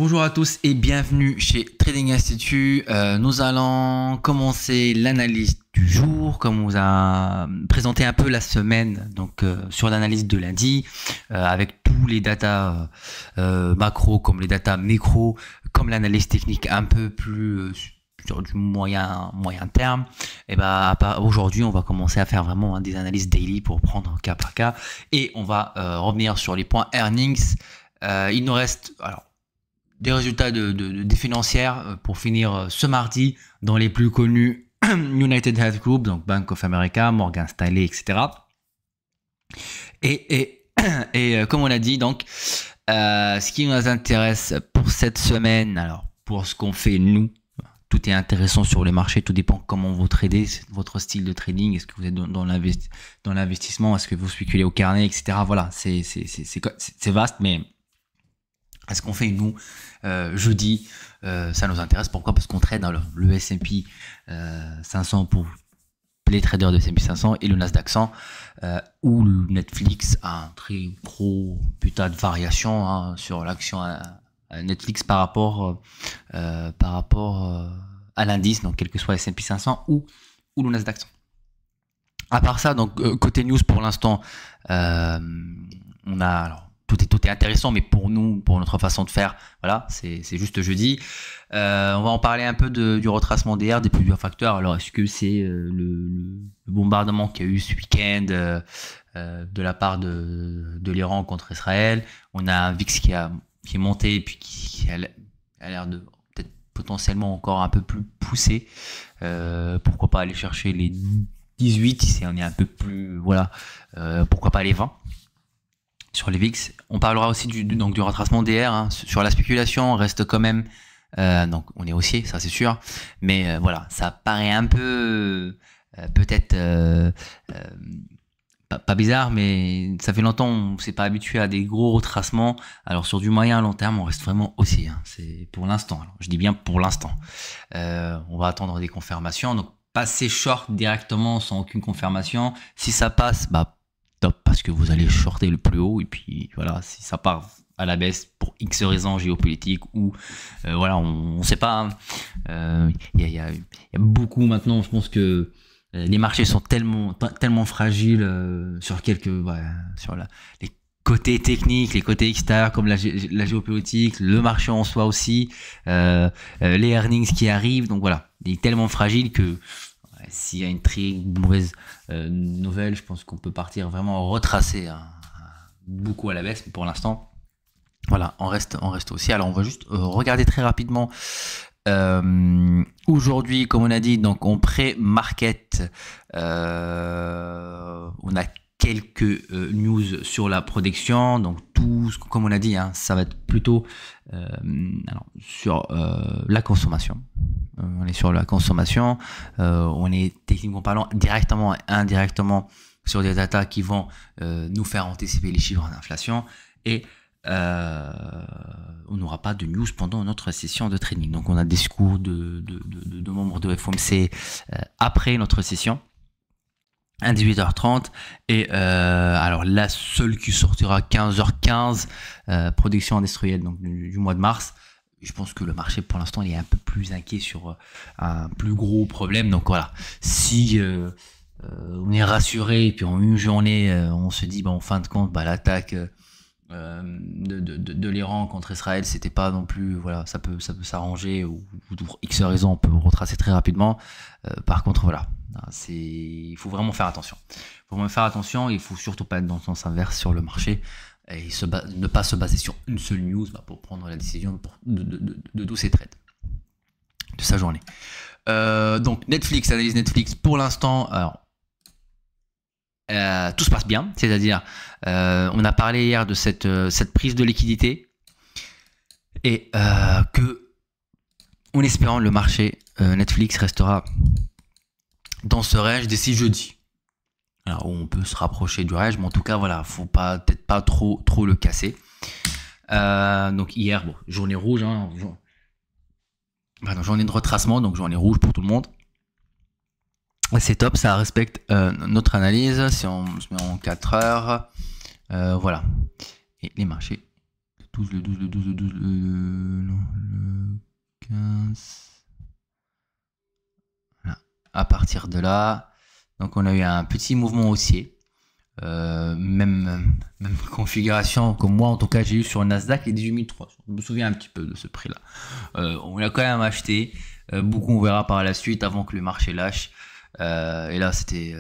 Bonjour à tous et bienvenue chez Trading Institute. Nous allons commencer l'analyse du jour, comme on vous a présenté un peu la semaine, donc sur l'analyse de lundi, avec tous les datas macro comme les datas micro, comme l'analyse technique un peu plus sur du moyen terme. Et aujourd'hui on va commencer à faire vraiment des analyses daily pour prendre cas par cas et on va revenir sur les points earnings. Il nous reste des résultats des financières pour finir ce mardi dans les plus connus United Health Group, donc Bank of America, Morgan Stanley, etc. Et comme on a dit, donc ce qui nous intéresse pour cette semaine, alors pour ce qu'on fait nous, tout est intéressant sur le marché, tout dépend comment vous tradez, votre style de trading, est-ce que vous êtes dans l'investissement, est-ce que vous spéculez au carnet, etc. Voilà, c'est vaste, mais ce qu'on fait nous jeudi, ça nous intéresse. Pourquoi? Parce qu'on trade dans le S&P 500 pour les traders de S&P 500 et le Nasdaq 100 où le Netflix a un très gros putain de variation sur l'action Netflix par rapport à l'indice, donc quel que soit S&P 500 ou le Nasdaq 100. À part ça, donc côté news pour l'instant, on a tout est intéressant, mais pour nous, pour notre façon de faire, voilà, c'est juste jeudi. On va en parler un peu du retracement DR, des plusieurs facteurs. Alors, est-ce que c'est le bombardement qu'il y a eu ce week-end de la part de l'Iran contre Israël? On a un VIX qui est monté et puis qui a l'air de peut-être potentiellement encore un peu plus poussé. Pourquoi pas aller chercher les 18 si on est un peu plus, voilà, pourquoi pas les 20 sur les VIX. On parlera aussi du retracement DR, sur la spéculation. On reste quand même, donc on est haussier, ça c'est sûr, mais voilà, ça paraît un peu peut-être pas bizarre, mais ça fait longtemps on s'est pas habitué à des gros retracements. Alors sur du moyen à long terme, on reste vraiment haussier, c'est pour l'instant. Alors je dis bien pour l'instant. On va attendre des confirmations, donc passer short directement sans aucune confirmation. Si ça passe, top, parce que vous allez shorter le plus haut, et puis voilà, si ça part à la baisse pour X raisons géopolitiques ou voilà, on sait pas, il y a beaucoup maintenant, je pense que les marchés sont tellement fragiles sur les côtés techniques, les côtés extérieurs comme la géopolitique, le marché en soi aussi, les earnings qui arrivent, donc voilà, il est tellement fragile que s'il y a une très mauvaise nouvelle, je pense qu'on peut partir vraiment retracer beaucoup à la baisse, mais pour l'instant, voilà, on reste aussi. Alors on va juste regarder très rapidement. Aujourd'hui, comme on a dit, donc en pré-market, on a quelques news sur la production, donc tout, comme on a dit, ça va être plutôt sur la consommation. On est sur la consommation, on est techniquement parlant directement et indirectement sur des data qui vont nous faire anticiper les chiffres d'inflation, et on n'aura pas de news pendant notre session de trading. Donc on a des discours de membres de FOMC après notre session à 18h30, et alors la seule qui sortira 15h15, production industrielle, donc du mois de mars. Je pense que le marché pour l'instant il est un peu plus inquiet sur un plus gros problème, donc voilà, si on est rassuré et puis en une journée on se dit en fin de compte l'attaque de l'Iran contre Israël, c'était pas non plus, voilà, ça peut s'arranger, ou pour X raisons on peut retracer très rapidement. Par contre voilà, il faut vraiment faire attention. Il faut surtout pas être dans le sens inverse sur le marché et ne pas se baser sur une seule news pour prendre la décision de tous ces trades de sa journée. Donc Netflix, analyse Netflix pour l'instant. Alors tout se passe bien, c'est-à-dire on a parlé hier de cette prise de liquidité, et que, en espérant, le marché Netflix restera dans ce range d'ici jeudi. Alors on peut se rapprocher du range, mais en tout cas voilà, faut peut-être pas trop le casser. Donc hier, journée rouge, journée de retracement, donc journée rouge pour tout le monde. C'est top, ça respecte notre analyse. Si on se met en 4 heures, voilà. Et les marchés 12, le 12, le 12, le 12, non, le 15. Voilà. À partir de là, donc on a eu un petit mouvement haussier. Même configuration que moi en tout cas j'ai eu sur Nasdaq et 18300. Je me souviens un petit peu de ce prix là. On l'a quand même acheté. Beaucoup on verra par la suite avant que le marché lâche. Et là c'est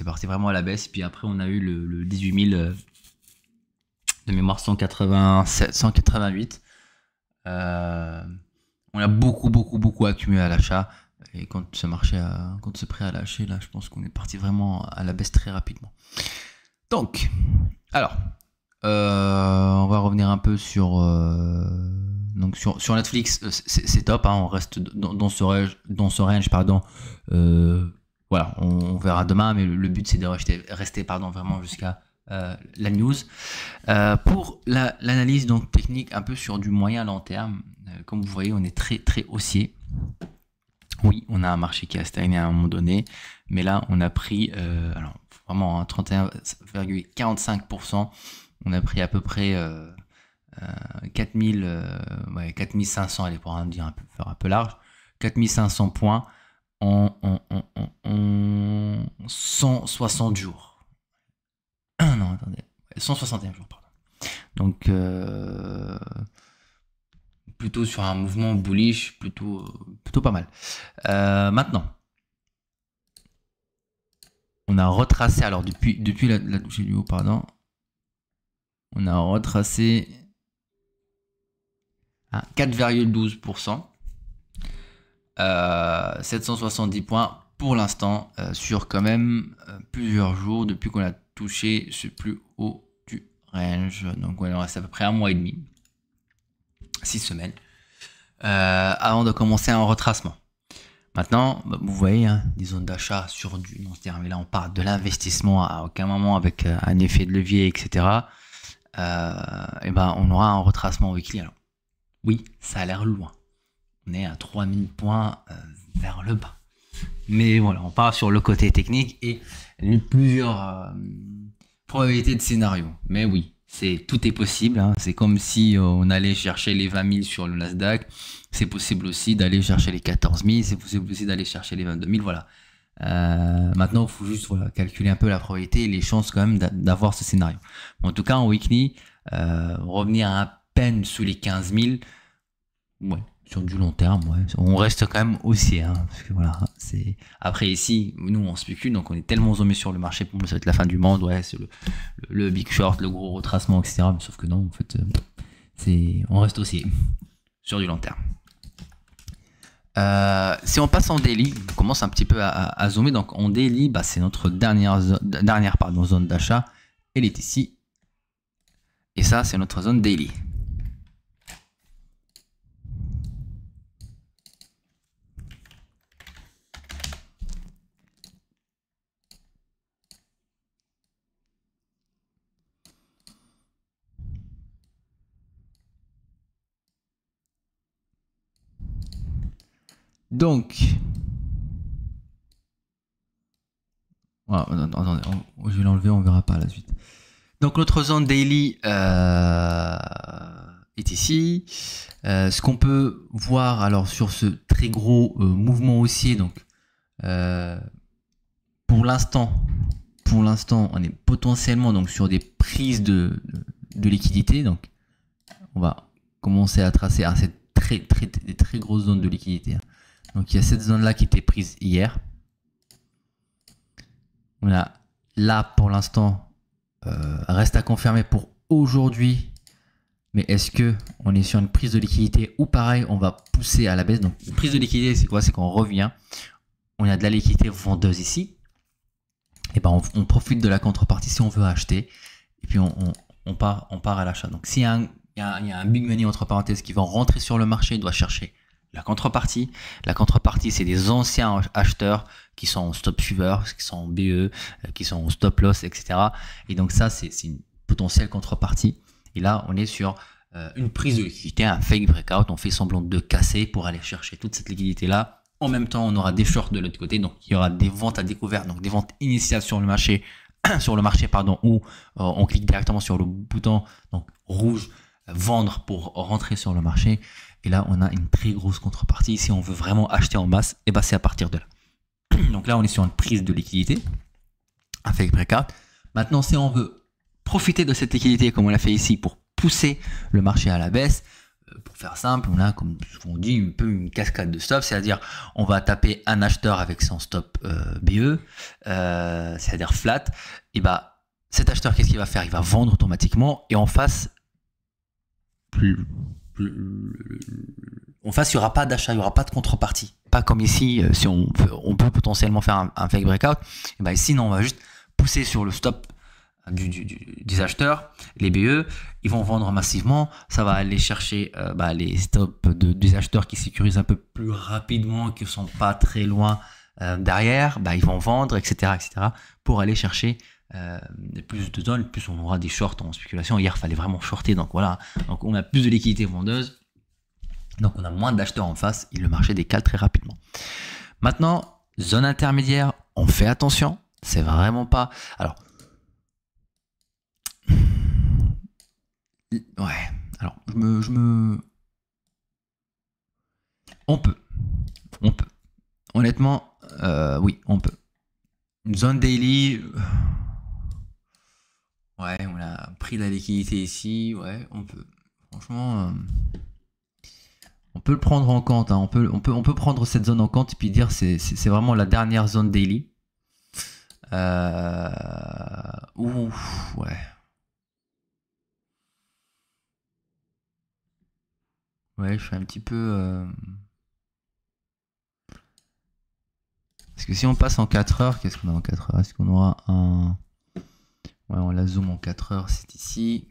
parti vraiment à la baisse. Puis après on a eu le 18000 de mémoire 187, 188. On a beaucoup accumulé à l'achat. Et quand ce prix a lâché, là, je pense qu'on est parti vraiment à la baisse très rapidement. Donc, alors, on va revenir un peu sur Netflix. C'est top, hein, on reste dans ce range, pardon. Voilà, on verra demain, mais le but c'est de rester vraiment jusqu'à la news. Pour l'analyse donc technique, un peu sur du moyen long terme, comme vous voyez, on est très haussier. Oui, on a un marché qui a stagné à un moment donné, mais là, on a pris, alors vraiment 31,45%. On a pris à peu près 4500, allez, pour dire faire un peu large, 4500 points en 160 jours. Non, attendez, 161 jours, pardon. Donc, plutôt sur un mouvement bullish, plutôt pas mal. Maintenant, on a retracé, alors depuis la touche du haut, pardon, on a retracé à 4,12%, 770 points pour l'instant, sur quand même plusieurs jours depuis qu'on a touché ce plus haut du range. Donc on reste à peu près un mois et demi. 6 semaines avant de commencer un retracement. Maintenant, vous voyez, hein, des zones d'achat sur du long terme, mais là on parle de l'investissement à aucun moment avec un effet de levier, etc. Et ben on aura un retracement weekly. Alors oui, ça a l'air loin. On est à 3000 points vers le bas. Mais voilà, on part sur le côté technique et plusieurs probabilités de scénario. Mais oui, tout est possible, hein. C'est comme si on allait chercher les 20 000 sur le Nasdaq. C'est possible aussi d'aller chercher les 14 000. C'est possible aussi d'aller chercher les 22 000. Voilà. Maintenant, il faut juste calculer un peu la probabilité et les chances quand même d'avoir ce scénario. En tout cas, en weekly, revenir à peine sous les 15 000, ouais, sur du long terme, ouais, on reste quand même haussier, hein, parce que voilà, c'est après ici, nous on spécule, donc on est tellement zoomé sur le marché, pour nous ça va être la fin du monde, ouais, c'est le big short, le gros retracement, etc. Mais sauf que non, en fait, on reste haussier sur du long terme. Si on passe en daily, on commence un petit peu à zoomer. Donc en daily, bah, c'est notre dernière zone d'achat. Elle est ici. Et ça, c'est notre zone daily. Donc, voilà, attendez, je vais l'enlever, on verra pas la suite. Donc notre zone daily est ici. Ce qu'on peut voir alors sur ce très gros mouvement haussier, donc pour l'instant, on est potentiellement donc sur des prises de liquidité. Donc on va commencer à tracer cette des très grosses zones de liquidité. Donc il y a cette zone là qui était prise hier. On a là pour l'instant, reste à confirmer pour aujourd'hui. Mais est-ce que on est sur une prise de liquidité ou pareil, on va pousser à la baisse? Donc une prise de liquidité, c'est quoi? C'est qu'on revient, on a de la liquidité vendeuse ici. Et ben on profite de la contrepartie si on veut acheter. Et puis on part à l'achat. Donc s'il y a un big money entre parenthèses qui va rentrer sur le marché, il doit chercher la contrepartie. La contrepartie, c'est des anciens acheteurs qui sont en stop suiveur, qui sont en BE, qui sont en stop loss, etc. Et donc ça, c'est une potentielle contrepartie. Et là, on est sur une prise de liquidité, un fake breakout. On fait semblant de casser pour aller chercher toute cette liquidité-là. En même temps, on aura des shorts de l'autre côté. Donc, il y aura des ventes à découvert, donc des ventes initiales sur le marché, où on clique directement sur le bouton donc rouge vendre pour rentrer sur le marché. Et là, on a une très grosse contrepartie. Si on veut vraiment acheter en masse, et ben c'est à partir de là. Donc là, on est sur une prise de liquidité avec breakout. Maintenant, si on veut profiter de cette liquidité comme on l'a fait ici pour pousser le marché à la baisse, pour faire simple, on a, comme on dit, un peu une cascade de stops, c'est-à-dire on va taper un acheteur avec son stop BE, c'est-à-dire flat, et bah cet acheteur, qu'est-ce qu'il va faire? Il va vendre automatiquement, et en face, il n'y aura pas d'achat, il n'y aura pas de contrepartie. Pas comme ici, si on peut potentiellement faire un fake breakout, et bah ici, non, on va juste pousser sur le stop des acheteurs, les BE, ils vont vendre massivement, ça va aller chercher les stops des acheteurs qui sécurisent un peu plus rapidement, qui ne sont pas très loin derrière, ils vont vendre, etc., pour aller chercher plus de zones, plus on aura des shorts en spéculation. Hier, il fallait vraiment shorter, donc voilà, donc on a plus de liquidité vendeuse, donc on a moins d'acheteurs en face, et le marché décale très rapidement. Maintenant, zone intermédiaire, on fait attention, c'est vraiment pas... Alors, ouais, alors on peut. Honnêtement, oui, on peut. Une zone daily, ouais, on a pris la liquidité ici, ouais, on peut. Franchement, on peut le prendre en compte, hein. On peut prendre cette zone en compte et puis dire c'est vraiment la dernière zone daily. Ouf, ouais. Ouais, je suis un petit peu... Parce que si on passe en 4 heures, qu'est-ce qu'on a en 4 heures? Est-ce qu'on aura un... Ouais, on la zoom en 4 heures, c'est ici.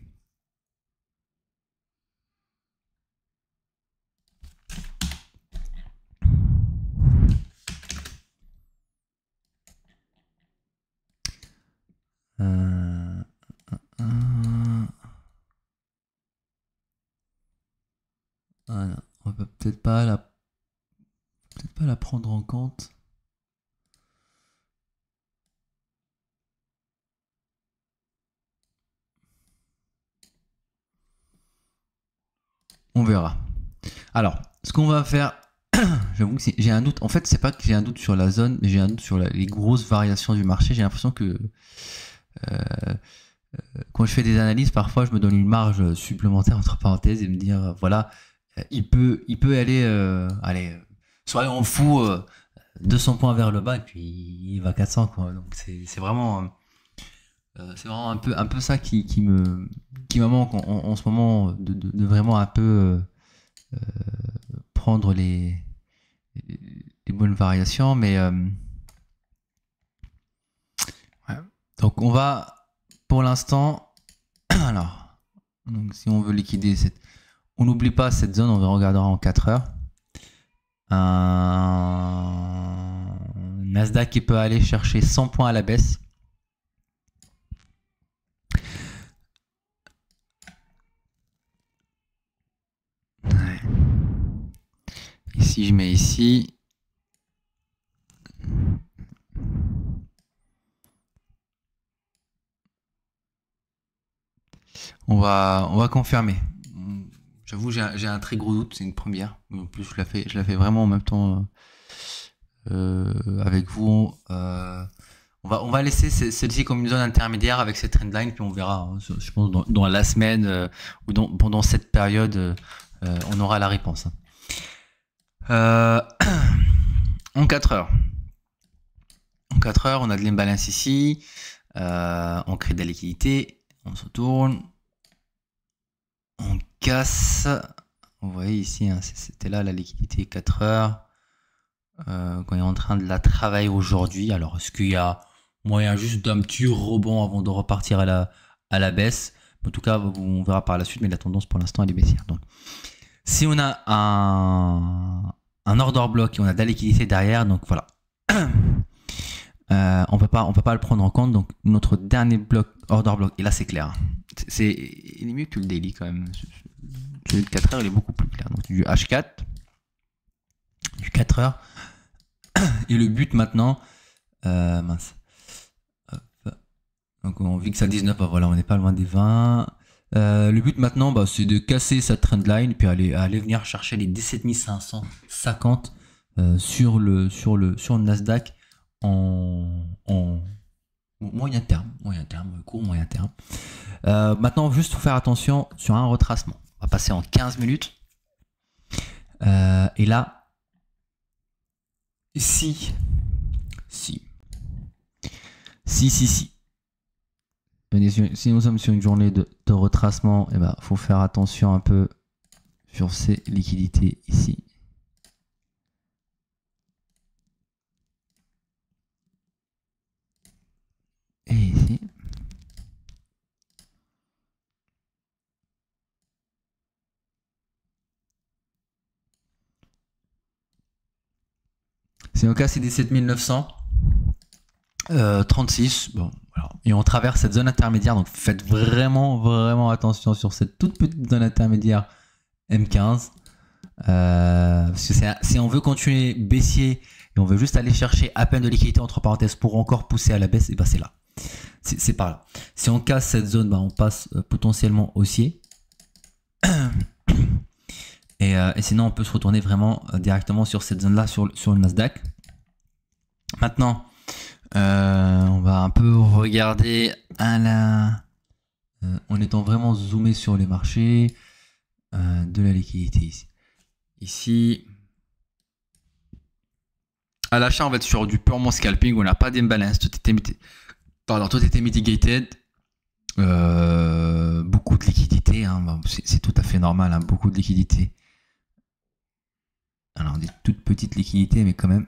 Voilà. On va peut-être pas la prendre en compte. On verra. Alors, ce qu'on va faire, j'avoue que j'ai un doute. En fait, c'est pas que j'ai un doute sur la zone, mais j'ai un doute sur les grosses variations du marché. J'ai l'impression que quand je fais des analyses, parfois, je me donne une marge supplémentaire entre parenthèses et me dire, voilà, il peut aller, soyons fous, 200 points vers le bas et puis il va 400 quoi. Donc c'est vraiment un peu ça qui me manque en ce moment de vraiment un peu prendre les bonnes variations, mais ouais. Donc on va pour l'instant alors donc si on veut liquider on n'oublie pas cette zone, on regardera en 4 heures. Un Nasdaq qui peut aller chercher 100 points à la baisse. Ouais. Et si je mets ici, on va confirmer. J'avoue, j'ai un très gros doute, c'est une première. En plus, je la fais vraiment en même temps avec vous. On va laisser celle-ci comme une zone intermédiaire avec cette trendline, puis on verra. Hein, je pense dans la semaine ou pendant cette période, on aura la réponse. En 4 heures. En 4 heures, on a de l'imbalance ici. On crée de la liquidité. On se tourne. On casse. Vous voyez ici, hein, c'était là la liquidité 4 heures. Quand on est en train de la travailler aujourd'hui. Alors, est-ce qu'il y a moyen juste d'un petit rebond avant de repartir à la baisse? En tout cas, on verra par la suite, mais la tendance pour l'instant, elle est baissière. Donc, si on a un order block et on a de la liquidité derrière, donc voilà. On peut pas le prendre en compte. Donc, notre dernier bloc, order block, et là, c'est clair. Il est mieux que le daily quand même. Le 4 heures, il est beaucoup plus clair. Donc, du H4, du 4 heures. Et le but maintenant, mince. Donc on vit que ça 19, voilà, on n'est pas loin des 20. Le but maintenant, bah, c'est de casser cette trendline, puis aller venir chercher les 17 550 sur le Nasdaq en moyen terme, court moyen terme. Maintenant, juste faut faire attention sur un retracement. On va passer en 15 minutes. Et là, si nous sommes sur une journée de retracement, il faut faire attention un peu sur ces liquidités ici. Et ici. C'est au cas, c'est des 7900. 36, bon, voilà. Et on traverse cette zone intermédiaire, donc faites vraiment attention sur cette toute petite zone intermédiaire M15. Parce que si on veut continuer baissier et on veut juste aller chercher à peine de liquidité entre parenthèses pour encore pousser à la baisse, et c'est là. C'est par là. Si on casse cette zone, on passe potentiellement haussier. Et sinon, on peut se retourner vraiment directement sur cette zone-là, sur le Nasdaq. Maintenant, on va un peu regarder en étant vraiment zoomé sur les marchés de la liquidité ici. Ici, à l'achat, on va être sur du purement scalping, on n'a pas d'imbalance, tout était mitigated. Beaucoup de liquidité, hein, c'est tout à fait normal, hein, beaucoup de liquidité. Alors des toutes petites liquidités, mais quand même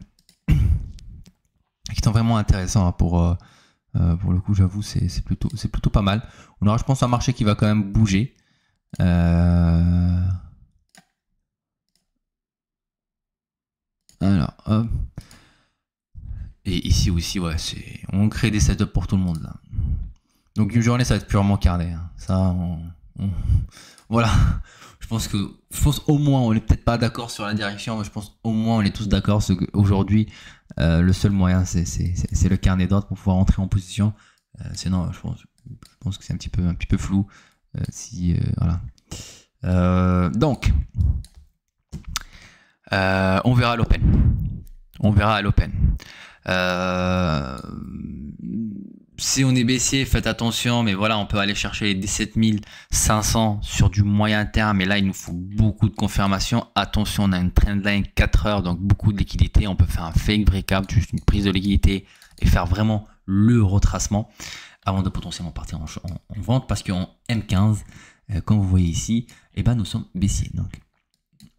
qui sont vraiment intéressants, hein, pour le coup, j'avoue, c'est plutôt pas mal. On aura, je pense, un marché qui va quand même bouger. Alors, hop. Et ici aussi, ouais, on crée des setups pour tout le monde là. Donc une journée, ça va être purement carré, hein. Ça, voilà. Je pense au moins, on n'est peut-être pas d'accord sur la direction, mais je pense au moins on est tous d'accord qu'aujourd'hui, le seul moyen, c'est le carnet d'ordre pour pouvoir entrer en position. Sinon, je pense que c'est un petit peu flou. Voilà. Donc, on verra à l'open. Si on est baissier, faites attention, mais voilà, on peut aller chercher les 17 500 sur du moyen terme, et là, il nous faut beaucoup de confirmation. Attention, on a une trendline 4 heures, donc beaucoup de liquidité. On peut faire un fake breakout, juste une prise de liquidité, et faire vraiment le retracement avant de potentiellement partir en vente, parce qu'en M15, comme vous voyez ici, nous sommes baissiers. Donc,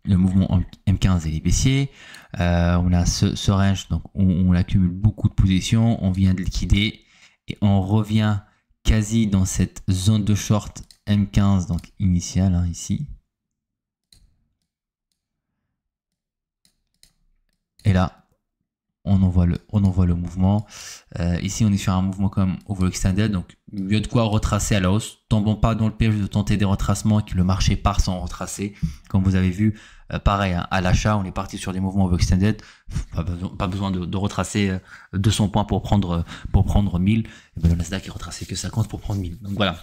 le mouvement M15 est baissier. On a ce range, donc on accumule beaucoup de positions, on vient de liquider et on revient quasi dans cette zone de short M15, donc initiale, hein, ici. Et là, on envoie le mouvement. Ici, on est sur un mouvement comme overextended, donc il y a de quoi retracer à la hausse. Tombons pas dans le piège de tenter des retracements et que le marché part sans retracer. Comme vous avez vu, pareil, hein, à l'achat, on est parti sur des mouvements overextended. Pas besoin de retracer 200 points pour prendre 1000. Et le Nasdaq est retracé que 50 pour prendre 1000. Donc voilà.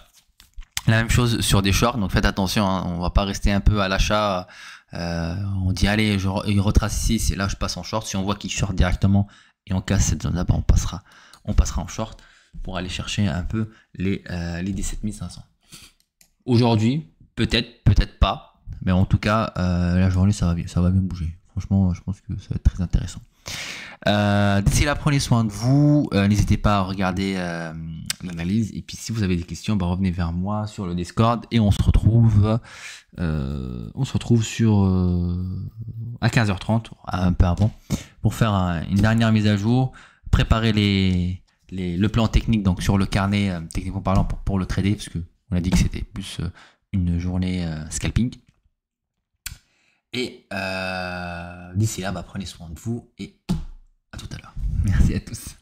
La même chose sur des shorts, donc faites attention, hein, on va pas rester un peu à l'achat. On dit allez, il retrace ici, c'est là je passe en short. Si on voit qu'il short directement et on casse cette zone là, on passera en short pour aller chercher un peu les 17 500. Aujourd'hui, peut-être pas, mais en tout cas, la journée ça va bien bouger. Franchement, je pense que ça va être très intéressant. D'ici là, prenez soin de vous. N'hésitez pas à regarder l'analyse. Et puis si vous avez des questions, revenez vers moi sur le Discord et on se retrouve sur à 15h30, un peu avant, pour faire une dernière mise à jour, préparer le plan technique, donc sur le carnet, techniquement parlant, pour le trader, parce que on a dit que c'était plus une journée scalping. Et d'ici là, prenez soin de vous et à tout à l'heure. Merci à tous.